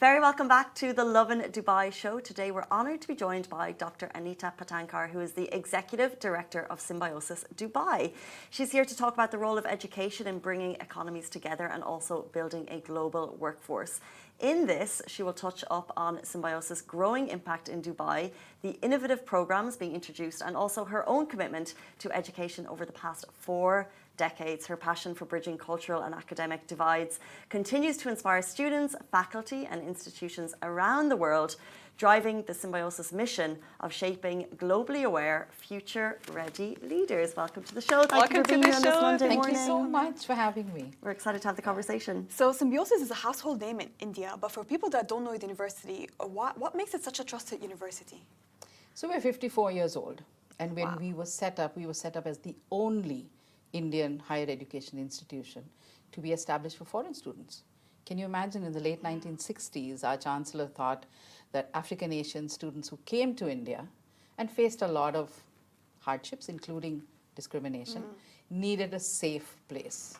Very welcome back to the Lovin Dubai show. Today we're honoured to be joined by Dr. Anita Patankar, who is the Executive Director of Symbiosis Dubai. She's here to talk about the role of education in bringing economies together and also building a global workforce. In this, she will touch up on Symbiosis' growing impact in Dubai, the innovative programs being introduced, and also her own commitment to education over the past 4 decades. Her passion for bridging cultural and academic divides continues to inspire students, faculty, and institutions around the world, driving the Symbiosis mission of shaping globally aware, future-ready leaders. Welcome to the show. Thank you for being here on this Monday morning. Thank you so much for having me. We're excited to have the conversation. So Symbiosis is a household name in India, but for people that don't know the university, what makes it such a trusted university? So we're 54 years old, and when we were set up as the only Indian higher education institution to be established for foreign students. Can you imagine in the late 1960s, our chancellor thought that African Asian students who came to India and faced a lot of hardships, including discrimination, needed a safe place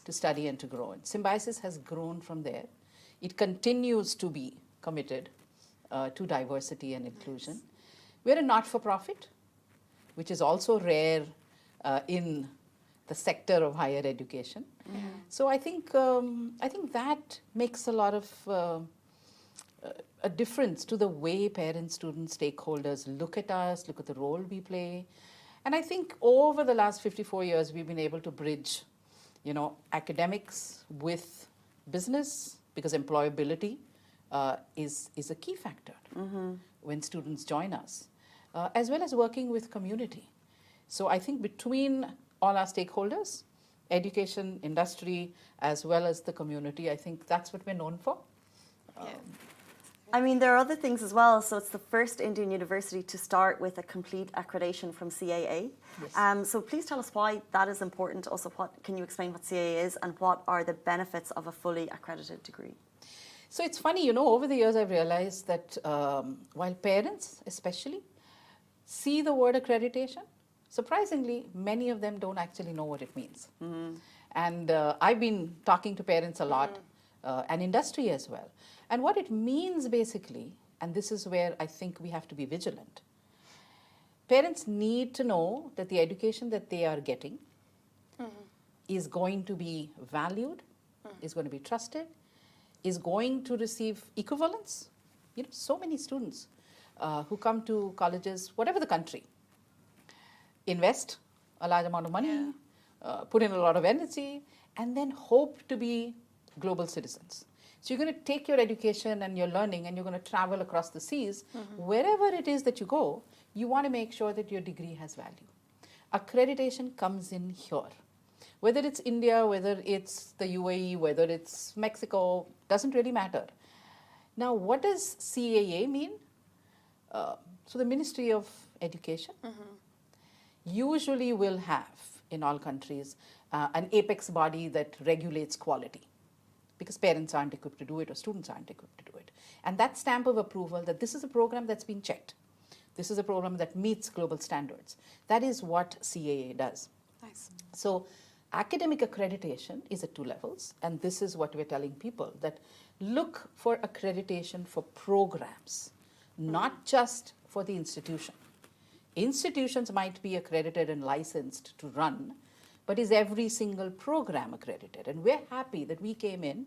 to study and to grow. And Symbiosis has grown from there. It continues to be committed to diversity and inclusion. We're a not-for-profit, which is also rare in the sector of higher education. So I think that makes a lot of a difference to the way parents, students, stakeholders look at us, look at the role we play. And I think over the last 54 years, we've been able to bridge, academics with business, because employability is a key factor when students join us, as well as working with community. So I think between all our stakeholders, education, industry, as well as the community, I think that's what we're known for. I mean, there are other things as well. So it's the first Indian university to start with a complete accreditation from CAA. Yes. So please tell us why that is important. Also, can you explain what CAA is and what are the benefits of a fully accredited degree? So it's funny, over the years I've realized that while parents especially see the word accreditation, surprisingly, many of them don't actually know what it means. And I've been talking to parents a lot, and industry as well. And what it means basically, and this is where I think we have to be vigilant, parents need to know that the education that they are getting is going to be valued, is going to be trusted, is going to receive equivalence. So many students who come to colleges, whatever the country, invest a large amount of money, put in a lot of energy, and then hope to be global citizens. So you're going to take your education and your learning and you're going to travel across the seas. Wherever it is that you go, you want to make sure that your degree has value. Accreditation comes in here. Whether it's India, whether it's the UAE, whether it's Mexico, doesn't really matter. Now, what does CAA mean? So the Ministry of Education usually will have, in all countries, an apex body that regulates quality, because parents aren't equipped to do it or students aren't equipped to do it. And that stamp of approval that this is a program that's been checked, this is a program that meets global standards, that is what CAA does. Nice. So academic accreditation is at 2 levels, and this is what we're telling people, that look for accreditation for programs, not just for the institution. Institutions might be accredited and licensed to run, but is every single program accredited? And we're happy that we came in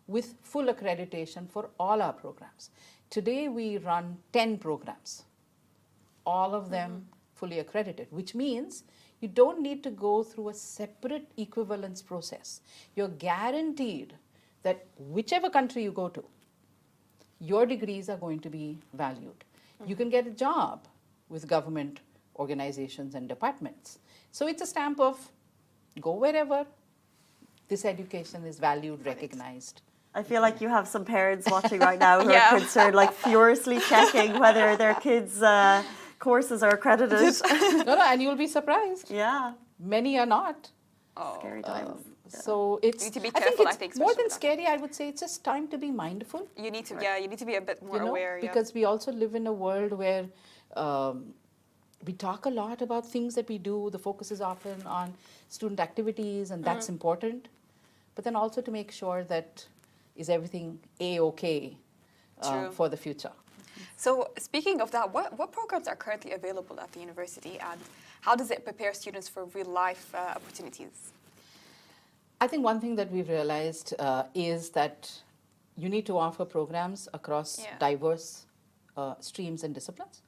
with full accreditation for all our programs. Today we run 10 programs, all of them fully accredited, which means you don't need to go through a separate equivalence process. You're guaranteed that whichever country you go to, your degrees are going to be valued. You can get a job with government organizations and departments. So it's a stamp of go wherever, this education is valued, recognized. I feel like you have some parents watching right now who are concerned, like furiously checking whether their kids' courses are accredited. No, and you'll be surprised. Yeah. Many are not. Scary times. So it's, You need to be careful, I think, more than especially with scary, I would say it's just time to be mindful. You need to, you need to be a bit more aware. Because we also live in a world where we talk a lot about things that we do. The focus is often on student activities, and that's important. But then also to make sure that is everything A-okay True. for the future. So speaking of that, what programs are currently available at the university, and how does it prepare students for real life opportunities? I think one thing that we've realized is that you need to offer programs across diverse streams and disciplines.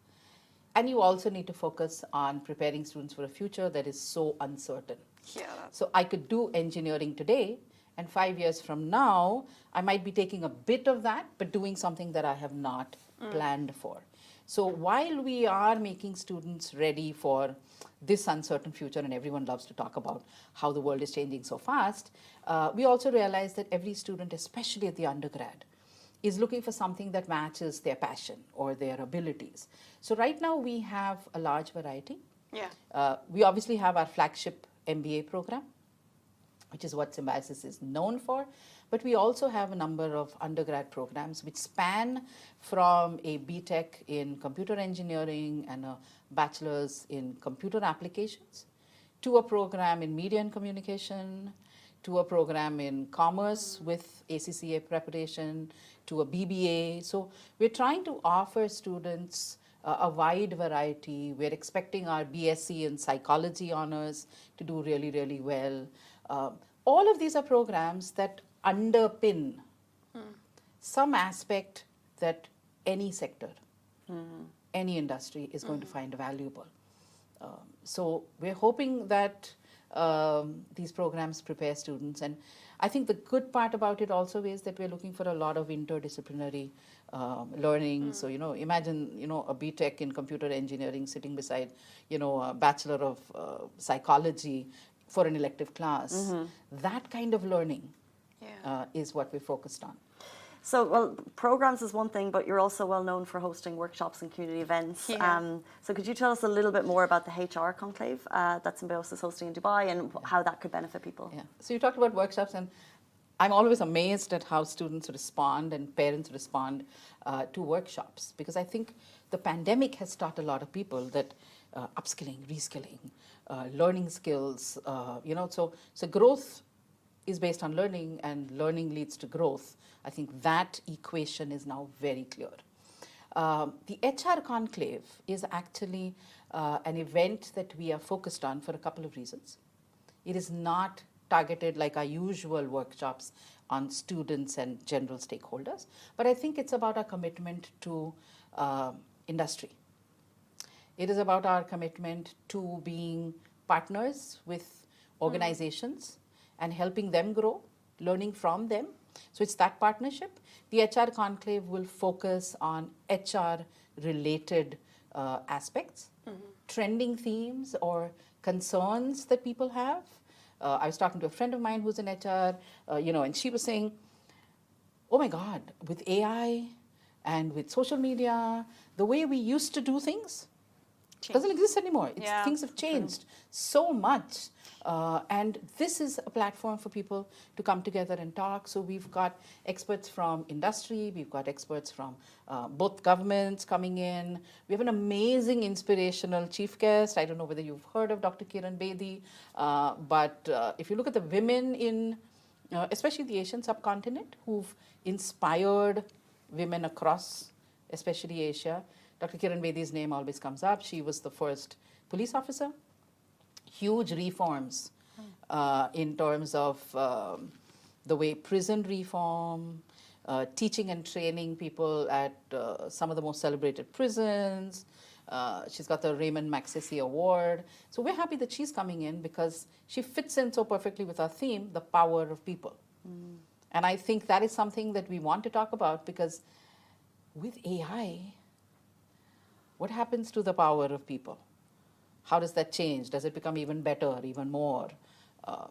And you also need to focus on preparing students for a future that is so uncertain. Yeah. So I could do engineering today, and 5 years from now, I might be taking a bit of that, but doing something that I have not planned for. So while we are making students ready for this uncertain future, and everyone loves to talk about how the world is changing so fast, we also realize that every student, especially at the undergrad, is looking for something that matches their passion or their abilities. So right now we have a large variety. Yeah. We obviously have our flagship MBA program, which is what Symbiosis is known for. But we also have a number of undergrad programs which span from a BTech in computer engineering and a bachelor's in computer applications to a program in media and communication, to a program in commerce with ACCA preparation, to a BBA. So we're trying to offer students a wide variety. We're expecting our BSc in psychology honors to do really, really well. All of these are programs that underpin some aspect that any sector, any industry is going to find valuable. So we're hoping that these programs prepare students. And I think the good part about it also is that we're looking for a lot of interdisciplinary learning. So, imagine, a BTech in computer engineering sitting beside, a Bachelor of Psychology for an elective class. That kind of learning is what we're focused on. So, well, programs is one thing, but you're also well known for hosting workshops and community events. Yeah. So could you tell us a little bit more about the HR conclave that Symbiosis is hosting in Dubai and how that could benefit people? Yeah. So you talked about workshops, and I'm always amazed at how students respond and parents respond to workshops, because I think the pandemic has taught a lot of people that upskilling, reskilling, learning skills, so growth is based on learning, and learning leads to growth. I think that equation is now very clear. The HR Conclave is actually an event that we are focused on for a couple of reasons. It is not targeted like our usual workshops on students and general stakeholders, but I think it's about our commitment to industry. It is about our commitment to being partners with organizations and helping them grow, learning from them. So it's that partnership. The HR Conclave will focus on HR-related aspects, trending themes or concerns that people have. I was talking to a friend of mine who's in HR, and she was saying, oh my God, with AI and with social media, the way we used to do things doesn't exist anymore. Things have changed so much. And this is a platform for people to come together and talk. So we've got experts from industry, we've got experts from both governments coming in. We have an amazing, inspirational chief guest. I don't know whether you've heard of Dr. Kiran Bedi, but if you look at the women in, especially the Asian subcontinent, who've inspired women across, especially Asia, Dr. Kiran Bedi's name always comes up. She was the first police officer. Huge reforms in terms of the way prison reform, teaching and training people at some of the most celebrated prisons. She's got the Raymond Magsaysay Award. So we're happy that she's coming in because she fits in so perfectly with our theme, the power of people. And I think that is something that we want to talk about, because with AI, what happens to the power of people? How does that change? Does it become even better, even more?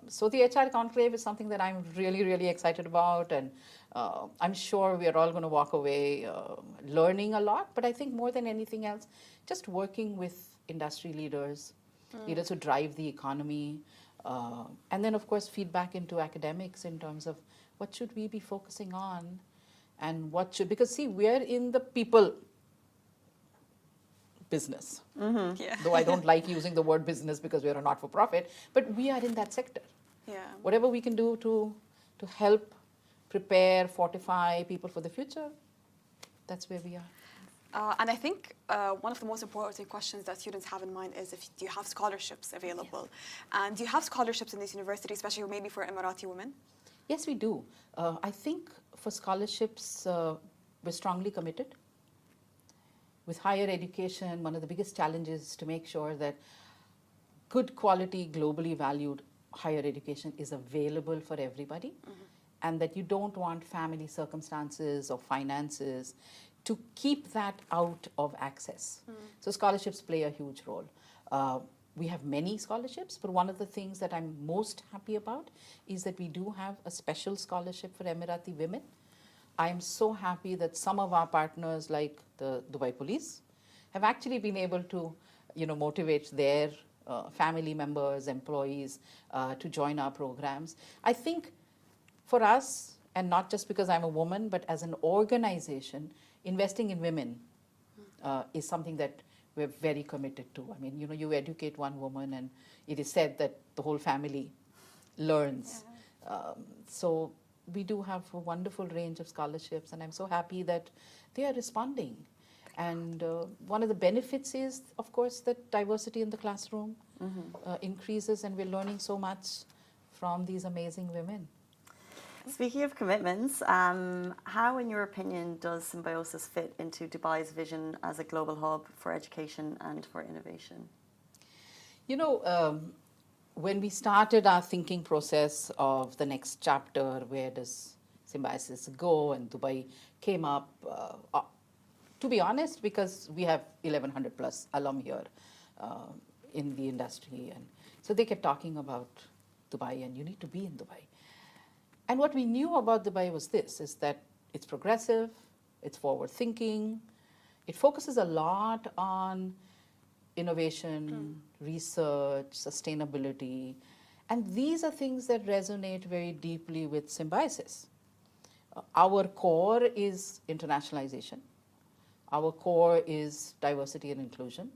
So the HR Conclave is something that I'm really, really excited about, and I'm sure we are all going to walk away learning a lot. But I think more than anything else, just working with industry leaders, leaders who drive the economy, and then of course feedback into academics in terms of what should we be focusing on, and what should, because see, we're in the people business. Though I don't like using the word business because we're a not-for-profit, but we are in that sector. Whatever we can do to help prepare, fortify people for the future, that's where we are. And I think one of the most important questions that students have in mind is do you have scholarships available? Yes. And do you have scholarships in this university, especially maybe for Emirati women? Yes, we do. I think for scholarships, we're strongly committed. With higher education, one of the biggest challenges is to make sure that good quality, globally valued higher education is available for everybody, and that you don't want family circumstances or finances to keep that out of access. So scholarships play a huge role. We have many scholarships, but one of the things that I'm most happy about is that we do have a special scholarship for Emirati women. I am so happy that some of our partners, like the Dubai Police, have actually been able to, motivate their family members, employees to join our programs. I think for us, and not just because I'm a woman, but as an organization, investing in women is something that we're very committed to. I mean, you educate one woman and it is said that the whole family learns. So we do have a wonderful range of scholarships, and I'm so happy that they are responding. And one of the benefits is, of course, that diversity in the classroom increases, and we're learning so much from these amazing women. Speaking of commitments, how, in your opinion, does Symbiosis fit into Dubai's vision as a global hub for education and for innovation? When we started our thinking process of the next chapter, where does Symbiosis go, and Dubai came up, to be honest, because we have 1,100 plus alum here in the industry. And so they kept talking about Dubai, and you need to be in Dubai. And what we knew about Dubai was this, is that it's progressive, it's forward thinking, it focuses a lot on innovation, research, sustainability, and these are things that resonate very deeply with Symbiosis. Our core is internationalization. Our core is diversity and inclusion.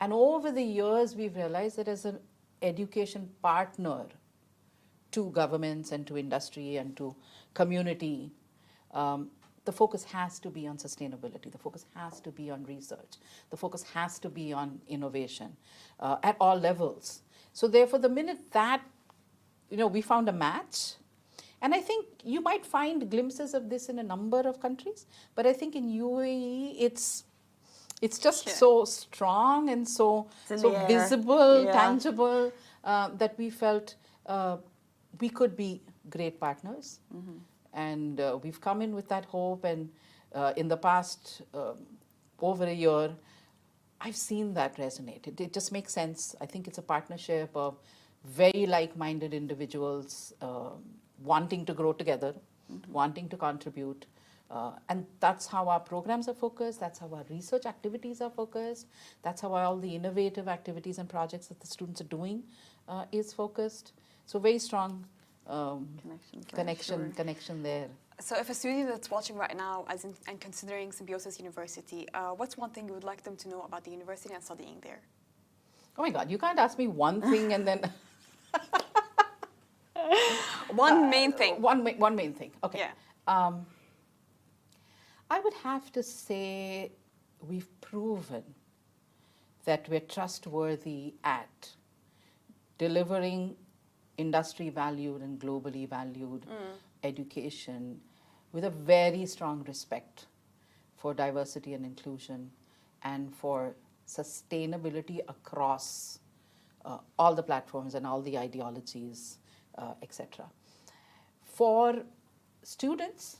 And over the years, we've realized that as an education partner to governments and to industry and to community, the focus has to be on sustainability. The focus has to be on research. The focus has to be on innovation at all levels. So therefore, the minute that, we found a match, and I think you might find glimpses of this in a number of countries, but I think in UAE, it's just so strong and so visible, tangible, that we felt we could be great partners. And we've come in with that hope, and in the past over a year, I've seen that resonate. It just makes sense. I think it's a partnership of very like-minded individuals wanting to grow together, wanting to contribute. And that's how our programs are focused, that's how our research activities are focused, that's how all the innovative activities and projects that the students are doing is focused. So very strong connection there. So if a student that's watching right now and considering Symbiosis University, what's one thing you would like them to know about the university and studying there? Oh my God, you can't ask me one thing and then... One main thing. One main thing, okay. Yeah. I would have to say we've proven that we're trustworthy at delivering industry valued and globally valued education with a very strong respect for diversity and inclusion and for sustainability across all the platforms and all the ideologies, etc. For students,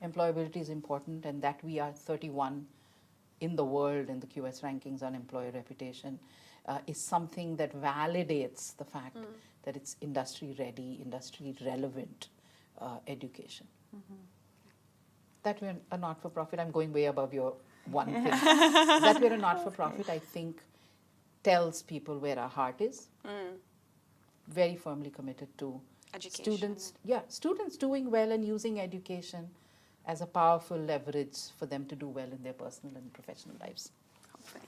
employability is important, and that we are 31 in the world in the QS rankings on employer reputation is something that validates the fact that it's industry-ready, industry-relevant education. That we're a not-for-profit, I'm going way above your one thing. That we're a not-for-profit, I think, tells people where our heart is. Very firmly committed to Education. Students doing well and using education as a powerful leverage for them to do well in their personal and professional lives. Hopefully.